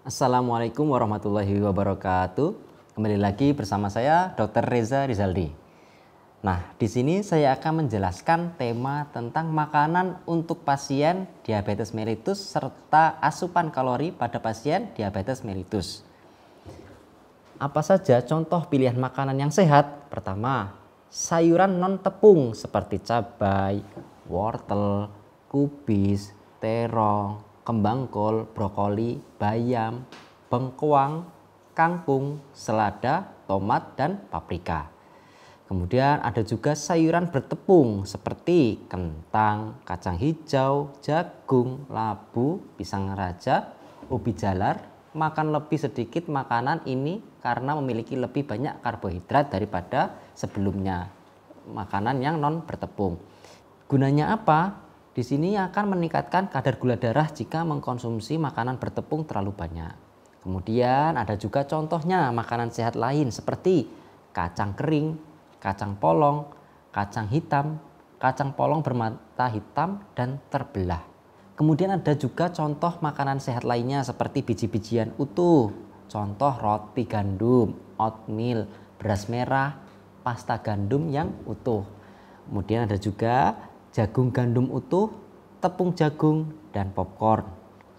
Assalamualaikum warahmatullahi wabarakatuh. Kembali lagi bersama saya Dr. Reza Rizaldi. Nah, di sini saya akan menjelaskan tema tentang makanan untuk pasien diabetes mellitus serta asupan kalori pada pasien diabetes mellitus. Apa saja contoh pilihan makanan yang sehat? Pertama, sayuran non tepung seperti cabai, wortel, kubis, terong, kembang kol, brokoli, bayam, bengkoang, kangkung, selada, tomat, dan paprika. Kemudian ada juga sayuran bertepung seperti kentang, kacang hijau, jagung, labu, pisang raja, ubi jalar. Makan lebih sedikit makanan ini karena memiliki lebih banyak karbohidrat daripada sebelumnya makanan yang non bertepung. Gunanya apa? Di sini akan meningkatkan kadar gula darah jika mengkonsumsi makanan bertepung terlalu banyak. Kemudian ada juga contohnya makanan sehat lain seperti kacang kering, kacang polong, kacang hitam, kacang polong bermata hitam dan terbelah. Kemudian ada juga contoh makanan sehat lainnya seperti biji-bijian utuh, contoh roti gandum, oatmeal, beras merah, pasta gandum yang utuh. Kemudian ada juga jagung gandum utuh, tepung jagung, dan popcorn.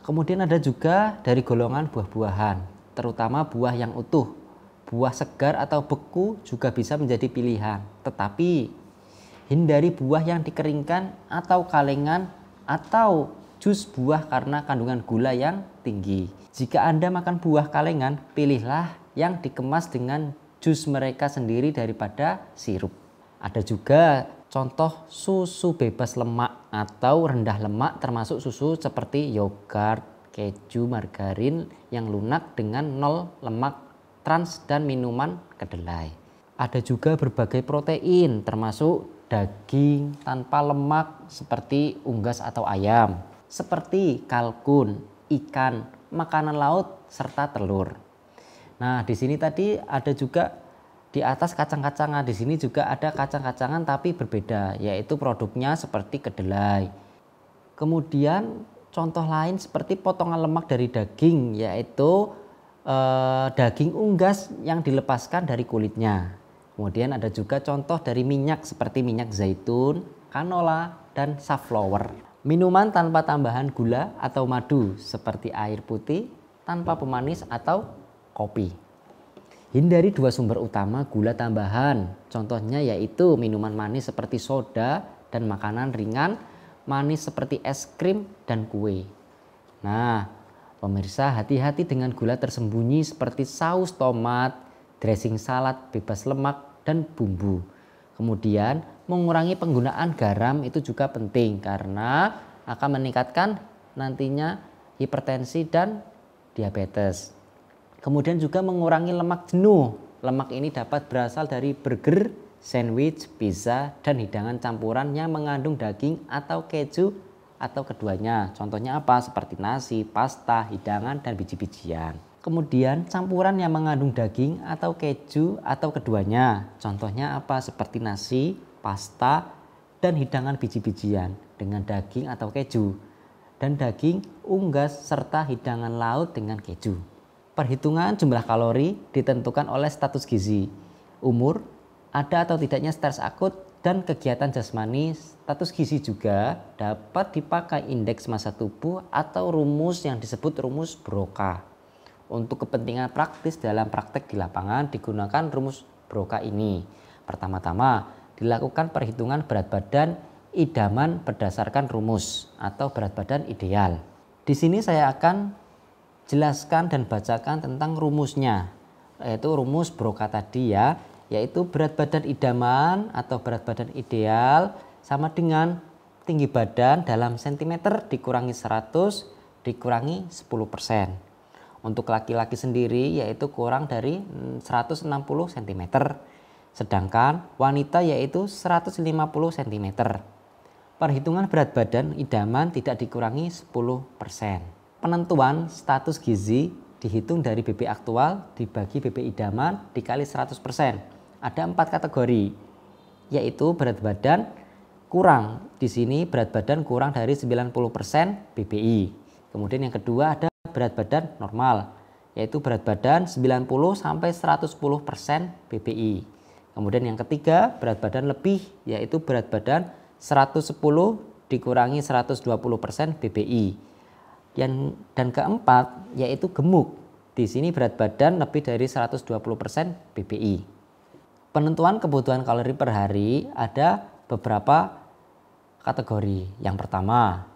Kemudian ada juga dari golongan buah-buahan, terutama buah yang utuh. Buah segar atau beku juga bisa menjadi pilihan, tetapi hindari buah yang dikeringkan atau kalengan atau jus buah karena kandungan gula yang tinggi. Jika Anda makan buah kalengan, pilihlah yang dikemas dengan jus mereka sendiri daripada sirup. Ada juga contoh susu bebas lemak atau rendah lemak termasuk susu seperti yogurt, keju, margarin yang lunak dengan 0 lemak trans dan minuman kedelai. Ada juga berbagai protein termasuk daging tanpa lemak seperti unggas atau ayam, seperti kalkun, ikan, makanan laut serta telur. Nah, di sini tadi ada juga di atas kacang-kacangan, di sini juga ada kacang-kacangan tapi berbeda, yaitu produknya seperti kedelai. Kemudian contoh lain seperti potongan lemak dari daging, yaitu daging unggas yang dilepaskan dari kulitnya. Kemudian ada juga contoh dari minyak seperti minyak zaitun, canola, dan safflower. Minuman tanpa tambahan gula atau madu seperti air putih tanpa pemanis atau kopi. Hindari 2 sumber utama gula tambahan, contohnya yaitu minuman manis seperti soda dan makanan ringan manis seperti es krim dan kue. Nah, pemirsa hati-hati dengan gula tersembunyi seperti saus tomat, dressing salad bebas lemak, dan bumbu. Kemudian mengurangi penggunaan garam itu juga penting karena akan meningkatkan nantinya hipertensi dan diabetes. Kemudian juga mengurangi lemak jenuh. Lemak ini dapat berasal dari burger, sandwich, pizza, dan hidangan campuran yang mengandung daging atau keju atau keduanya. Contohnya apa? Seperti nasi, pasta, hidangan, dan biji-bijian. Kemudian campuran yang mengandung daging atau keju atau keduanya. Contohnya apa? Seperti nasi, pasta, dan hidangan biji-bijian dengan daging atau keju. Dan daging, unggas, serta hidangan laut dengan keju. Perhitungan jumlah kalori ditentukan oleh status gizi, umur, ada atau tidaknya stres akut, dan kegiatan jasmani. Status gizi juga dapat dipakai indeks massa tubuh atau rumus yang disebut rumus Broca. Untuk kepentingan praktis dalam praktek di lapangan digunakan rumus Broca ini. Pertama-tama dilakukan perhitungan berat badan idaman berdasarkan rumus atau berat badan ideal. Di sini saya akan jelaskan dan bacakan tentang rumusnya, yaitu rumus Broca tadi ya, yaitu berat badan idaman atau berat badan ideal sama dengan tinggi badan dalam sentimeter dikurangi 100 dikurangi 10%. Untuk laki-laki sendiri yaitu kurang dari 160 cm, sedangkan wanita yaitu 150 cm. Perhitungan berat badan idaman tidak dikurangi 10%. Penentuan status gizi dihitung dari BB aktual dibagi BB idaman dikali 100%. Ada 4 kategori, yaitu berat badan kurang. Di sini berat badan kurang dari 90% BBI. Kemudian yang kedua ada berat badan normal. yaitu berat badan 90 sampai 110% BBI. Kemudian yang ketiga, berat badan lebih, yaitu berat badan 110 dikurangi 120% BBI. Dan keempat, yaitu gemuk. Di sini berat badan lebih dari 120% BBI. Penentuan kebutuhan kalori per hari ada beberapa kategori. Yang pertama,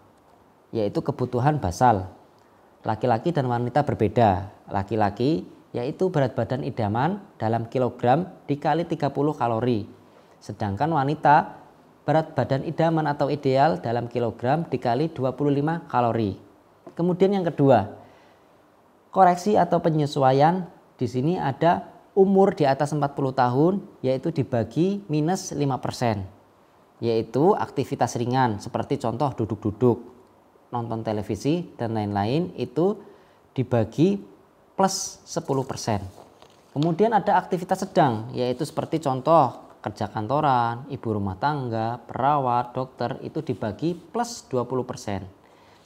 yaitu kebutuhan basal. Laki-laki dan wanita berbeda. Laki-laki yaitu berat badan idaman dalam kilogram dikali 30 kalori. Sedangkan wanita berat badan idaman atau ideal dalam kilogram dikali 25 kalori. Kemudian yang kedua, koreksi atau penyesuaian. Di sini ada umur di atas 40 tahun yaitu dibagi minus 5%. Yaitu aktivitas ringan seperti contoh duduk-duduk, nonton televisi dan lain-lain itu dibagi plus 10%. Kemudian ada aktivitas sedang yaitu seperti contoh kerja kantoran, ibu rumah tangga, perawat, dokter itu dibagi plus 20%.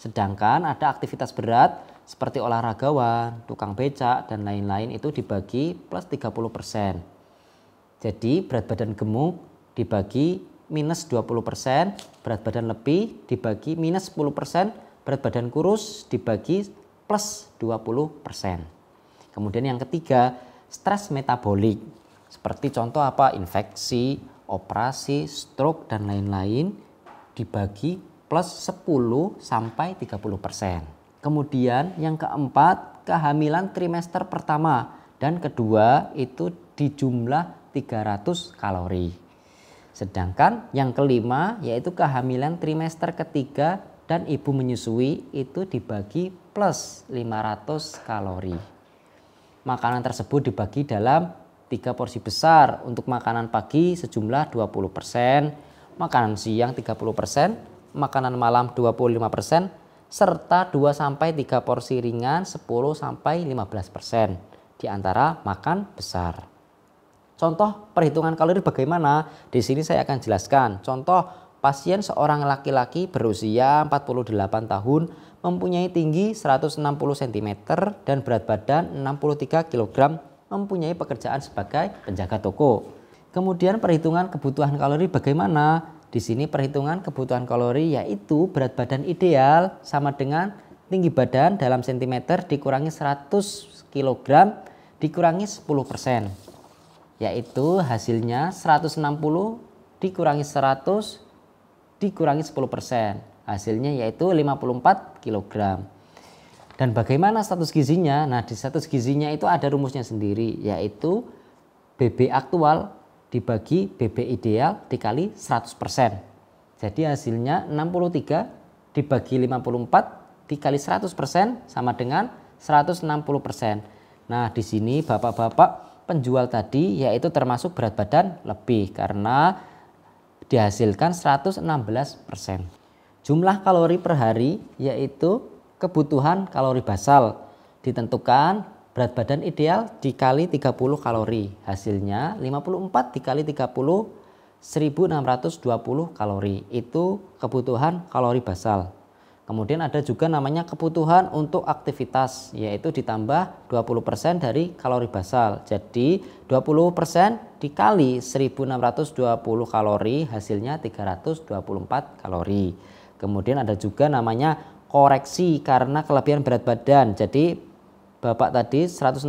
Sedangkan ada aktivitas berat seperti olahragawan, tukang becak dan lain-lain itu dibagi plus 30%. Jadi berat badan gemuk dibagi minus 20%, berat badan lebih dibagi minus 10%, berat badan kurus dibagi plus 20%. Kemudian yang ketiga, stres metabolik. Seperti contoh apa? Infeksi, operasi, stroke dan lain-lain dibagi plus 10 sampai 30%. Kemudian yang keempat, kehamilan trimester pertama dan kedua itu di jumlah 300 kalori. Sedangkan yang kelima yaitu kehamilan trimester ketiga dan ibu menyusui itu dibagi plus 500 kalori. Makanan tersebut dibagi dalam 3 porsi besar. Untuk makanan pagi sejumlah 20%, makanan siang 30%, makanan malam 25%, serta 2-3 porsi ringan 10-15% di antara makan besar. Contoh perhitungan kalori bagaimana? Di sini saya akan jelaskan. Contoh pasien seorang laki-laki berusia 48 tahun mempunyai tinggi 160 cm dan berat badan 63 kg, mempunyai pekerjaan sebagai penjaga toko. Kemudian perhitungan kebutuhan kalori bagaimana? Di sini perhitungan kebutuhan kalori yaitu berat badan ideal sama dengan tinggi badan dalam sentimeter dikurangi 100 kg dikurangi 10%. Yaitu hasilnya 160 dikurangi 100 dikurangi 10%. Hasilnya yaitu 54 kg. Dan bagaimana status gizinya? Nah, di status gizinya itu ada rumusnya sendiri, yaitu BB aktual dibagi BB ideal dikali 100%. Jadi hasilnya 63 dibagi 54 dikali 100% sama dengan 160%. Nah, di sini Bapak-bapak penjual tadi yaitu termasuk berat badan lebih karena dihasilkan 116%. Jumlah kalori per hari yaitu kebutuhan kalori basal ditentukan berat badan ideal dikali 30 kalori. Hasilnya 54 dikali 30 1620 kalori. Itu kebutuhan kalori basal. Kemudian ada juga namanya kebutuhan untuk aktivitas, yaitu ditambah 20% dari kalori basal. Jadi 20% dikali 1620 kalori hasilnya 324 kalori. Kemudian ada juga namanya koreksi karena kelebihan berat badan. Jadi Bapak tadi 106%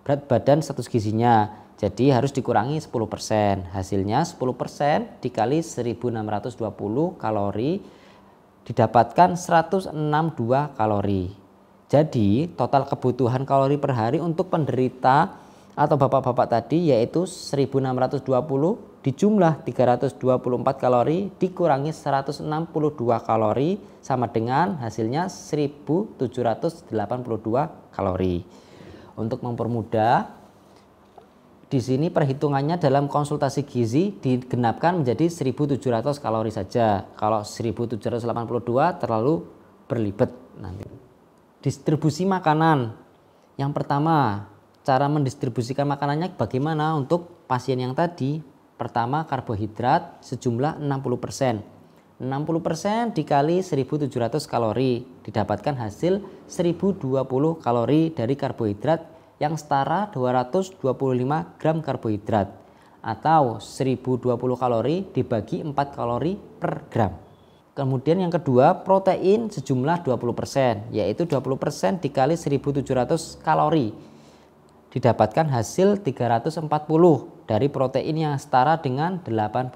berat badan status gizinya. Jadi harus dikurangi 10%. Hasilnya 10% dikali 1620 kalori didapatkan 162 kalori. Jadi total kebutuhan kalori per hari untuk penderita atau bapak-bapak tadi yaitu 1620 dijumlah 324 kalori dikurangi 162 kalori sama dengan hasilnya 1782 kalori. Untuk mempermudah, di sini perhitungannya dalam konsultasi gizi digenapkan menjadi 1700 kalori saja. Kalau 1782 terlalu berlibat nanti. Distribusi makanan. Yang pertama, cara mendistribusikan makanannya bagaimana untuk pasien yang tadi? Pertama, karbohidrat sejumlah 60%. 60% dikali 1700 kalori didapatkan hasil 1020 kalori dari karbohidrat yang setara 225 gram karbohidrat atau 1020 kalori dibagi 4 kalori per gram. Kemudian yang kedua, protein sejumlah 20%, yaitu 20% dikali 1700 kalori didapatkan hasil 340 dari protein yang setara dengan 85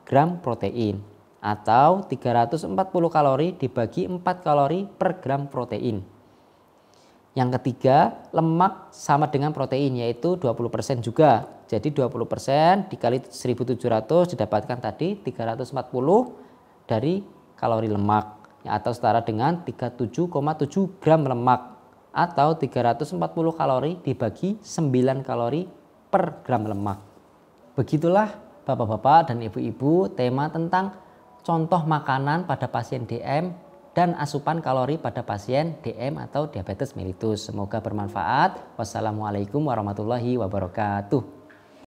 gram protein atau 340 kalori dibagi 4 kalori per gram protein. Yang ketiga, lemak sama dengan protein, yaitu 20% juga. Jadi 20% dikali 1700 didapatkan tadi 340 dari kalori lemak atau setara dengan 37,7 gram lemak atau 340 kalori dibagi 9 kalori per gram lemak. Begitulah Bapak-bapak dan Ibu-ibu tema tentang contoh makanan pada pasien DM dan asupan kalori pada pasien DM atau diabetes mellitus. Semoga bermanfaat. Wassalamualaikum warahmatullahi wabarakatuh.